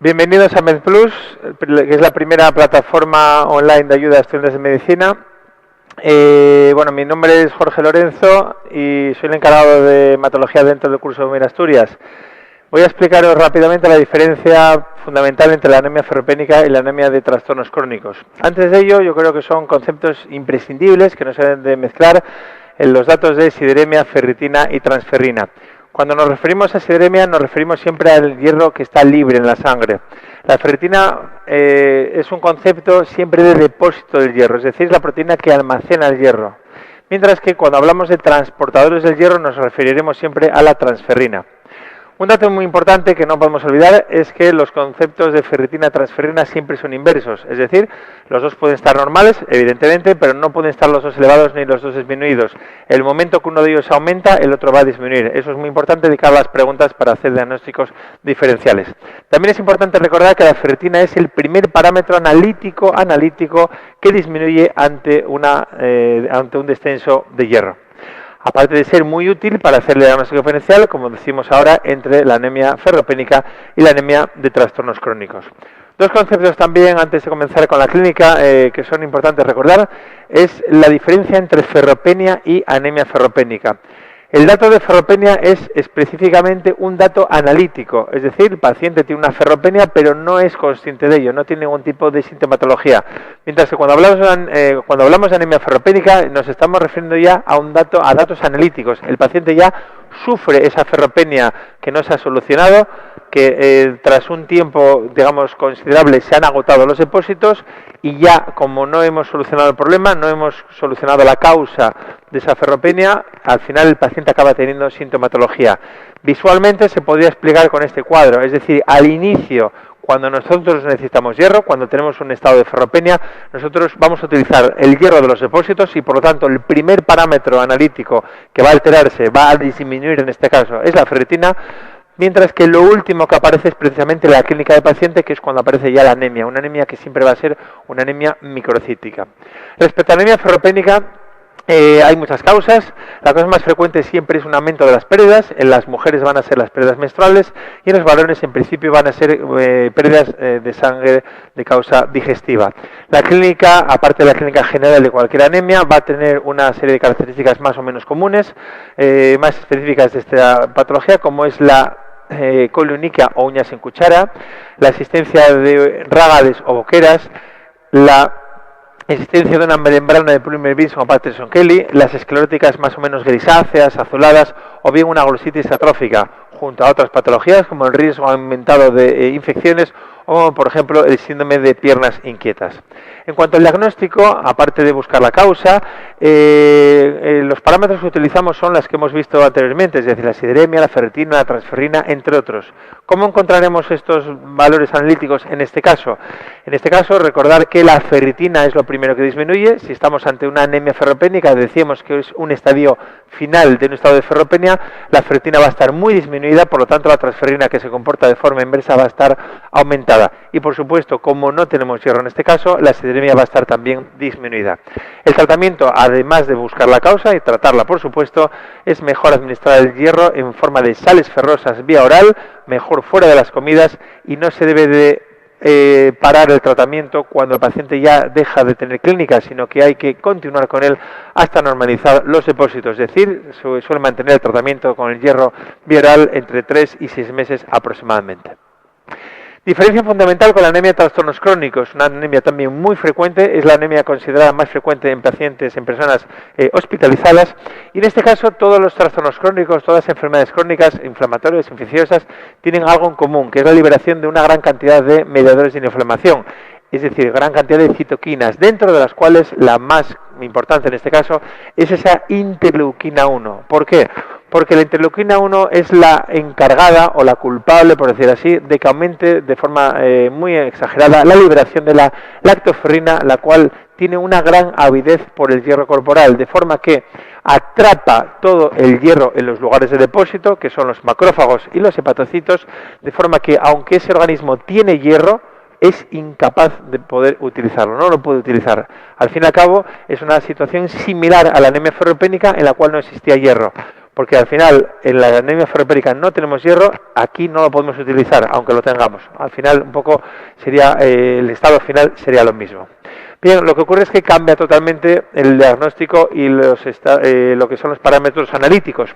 Bienvenidos a MedPlus, que es la primera plataforma online de ayuda a estudiantes de medicina. Bueno, mi nombre es Jorge Lorenzo y soy el encargado de hematología dentro del curso de Mir Asturias. Voy a explicaros rápidamente la diferencia fundamental entre la anemia ferropénica y la anemia de trastornos crónicos. Antes de ello, yo creo que son conceptos imprescindibles que no se deben de mezclar en los datos de sideremia, ferritina y transferrina. Cuando nos referimos a sideremia, nos referimos siempre al hierro que está libre en la sangre. La ferritina es un concepto siempre de depósito del hierro, es decir, la proteína que almacena el hierro. Mientras que cuando hablamos de transportadores del hierro, nos referiremos siempre a la transferrina. Un dato muy importante que no podemos olvidar es que los conceptos de ferritina y transferrina siempre son inversos, es decir, los dos pueden estar normales, evidentemente, pero no pueden estar los dos elevados ni los dos disminuidos. El momento que uno de ellos aumenta, el otro va a disminuir. Eso es muy importante dedicar las preguntas para hacer diagnósticos diferenciales. También es importante recordar que la ferritina es el primer parámetro analítico que disminuye ante un descenso de hierro. Aparte de ser muy útil para hacer el diagnóstico diferencial, como decimos ahora, entre la anemia ferropénica y la anemia de trastornos crónicos. Dos conceptos también, antes de comenzar con la clínica, que son importantes recordar, es la diferencia entre ferropenia y anemia ferropénica. El dato de ferropenia es específicamente un dato analítico, es decir, el paciente tiene una ferropenia pero no es consciente de ello, no tiene ningún tipo de sintomatología. Mientras que cuando hablamos de anemia ferropénica nos estamos refiriendo ya a datos analíticos. El paciente ya sufre esa ferropenia que no se ha solucionado, que tras un tiempo, digamos, considerable se han agotado los depósitos y ya, como no hemos solucionado el problema, no hemos solucionado la causa de esa ferropenia, al final el paciente acaba teniendo sintomatología. Visualmente se podría explicar con este cuadro, es decir, al inicio, cuando nosotros necesitamos hierro, cuando tenemos un estado de ferropenia, nosotros vamos a utilizar el hierro de los depósitos y por lo tanto el primer parámetro analítico que va a alterarse, va a disminuir en este caso, es la ferritina, mientras que lo último que aparece es precisamente la clínica del paciente, que es cuando aparece ya la anemia, una anemia que siempre va a ser una anemia microcítica. Respecto a la anemia ferropénica, hay muchas causas. La causa más frecuente siempre es un aumento de las pérdidas. En las mujeres van a ser las pérdidas menstruales y en los varones en principio van a ser pérdidas de sangre de causa digestiva. La clínica, aparte de la clínica general de cualquier anemia, va a tener una serie de características más o menos comunes, más específicas de esta patología, como es la colioniquia o uñas en cuchara, la existencia de rágades o boqueras, la existencia de una membrana de Plummer-Vinson o Patterson-Kelly, las escleróticas más o menos grisáceas, azuladas, o bien una glositis atrófica, junto a otras patologías como el riesgo aumentado de infecciones o, por ejemplo, el síndrome de piernas inquietas. En cuanto al diagnóstico, aparte de buscar la causa, los parámetros que utilizamos son las que hemos visto anteriormente, es decir, la sideremia, la ferritina, la transferrina, entre otros. ¿Cómo encontraremos estos valores analíticos en este caso? En este caso, recordar que la ferritina es lo primero que disminuye. Si estamos ante una anemia ferropénica, decíamos que es un estadio final de un estado de ferropenia, la ferritina va a estar muy disminuida, por lo tanto la transferrina, que se comporta de forma inversa, va a estar aumentada. Y por supuesto, como no tenemos hierro en este caso, la sideremia va a estar también disminuida. El tratamiento, además de buscar la causa y tratarla, por supuesto, es mejor administrar el hierro en forma de sales ferrosas vía oral, mejor fuera de las comidas, y no se debe de parar el tratamiento cuando el paciente ya deja de tener clínica, sino que hay que continuar con él hasta normalizar los depósitos, es decir, se suele mantener el tratamiento con el hierro vía oral entre 3 y 6 meses aproximadamente. Diferencia fundamental con la anemia de trastornos crónicos, una anemia también muy frecuente, es la anemia considerada más frecuente en pacientes, en personas hospitalizadas, y en este caso todos los trastornos crónicos, todas las enfermedades crónicas, inflamatorias, infecciosas, tienen algo en común, que es la liberación de una gran cantidad de mediadores de inflamación, es decir, gran cantidad de citoquinas, dentro de las cuales la más importante en este caso es esa interleuquina 1. ¿Por qué? Porque la interleuquina 1 es la encargada o la culpable, por decir así, de que aumente de forma muy exagerada la liberación de la lactoferrina, la cual tiene una gran avidez por el hierro corporal, de forma que atrapa todo el hierro en los lugares de depósito, que son los macrófagos y los hepatocitos, de forma que aunque ese organismo tiene hierro, es incapaz de poder utilizarlo, no lo puede utilizar. Al fin y al cabo, es una situación similar a la anemia ferropénica en la cual no existía hierro. porque al final en la anemia ferropénica no tenemos hierro, aquí no lo podemos utilizar, aunque lo tengamos. Al final un poco sería, el estado final sería lo mismo. Bien, lo que ocurre es que cambia totalmente el diagnóstico y lo que son los parámetros analíticos.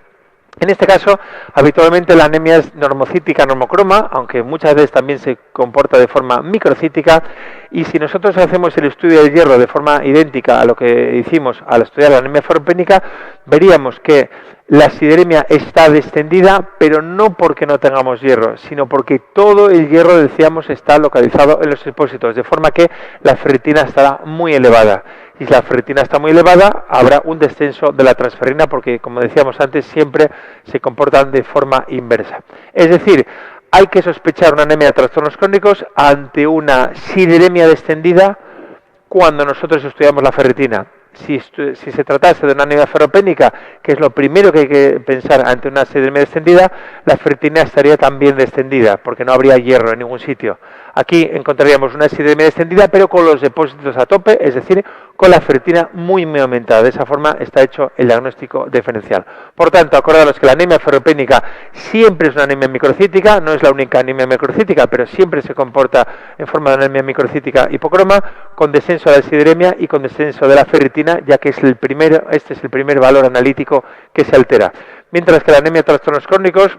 En este caso, habitualmente la anemia es normocítica, normocroma, aunque muchas veces también se comporta de forma microcítica, y si nosotros hacemos el estudio del hierro de forma idéntica a lo que hicimos al estudiar la anemia ferropénica, veríamos que la sideremia está descendida, pero no porque no tengamos hierro, sino porque todo el hierro, decíamos, está localizado en los depósitos, de forma que la ferritina estará muy elevada. Y si la ferritina está muy elevada, habrá un descenso de la transferrina, porque, como decíamos antes, siempre se comportan de forma inversa. Es decir, hay que sospechar una anemia de trastornos crónicos ante una sideremia descendida cuando nosotros estudiamos la ferritina. Si se tratase de una anemia ferropénica, que es lo primero que hay que pensar ante una sideremia descendida, la ferritina estaría también descendida, porque no habría hierro en ningún sitio. Aquí encontraríamos una sideremia descendida, pero con los depósitos a tope, es decir, con la ferritina muy aumentada. De esa forma está hecho el diagnóstico diferencial. Por tanto, acordaros que la anemia ferropénica siempre es una anemia microcítica, no es la única anemia microcítica, pero siempre se comporta en forma de anemia microcítica hipocroma, con descenso de la sideremia y con descenso de la ferritina, ya que este es el primer valor analítico que se altera. Mientras que la anemia de trastornos crónicos,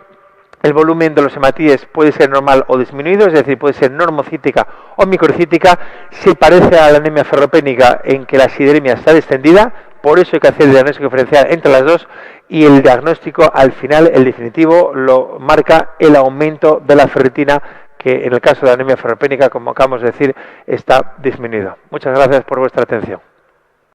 el volumen de los hematíes puede ser normal o disminuido, es decir, puede ser normocítica o microcítica. Se parece a la anemia ferropénica en que la sideremia está descendida, por eso hay que hacer el diagnóstico diferencial entre las dos, y el diagnóstico al final, el definitivo, lo marca el aumento de la ferritina, que en el caso de la anemia ferropénica, como acabamos de decir, está disminuido. Muchas gracias por vuestra atención.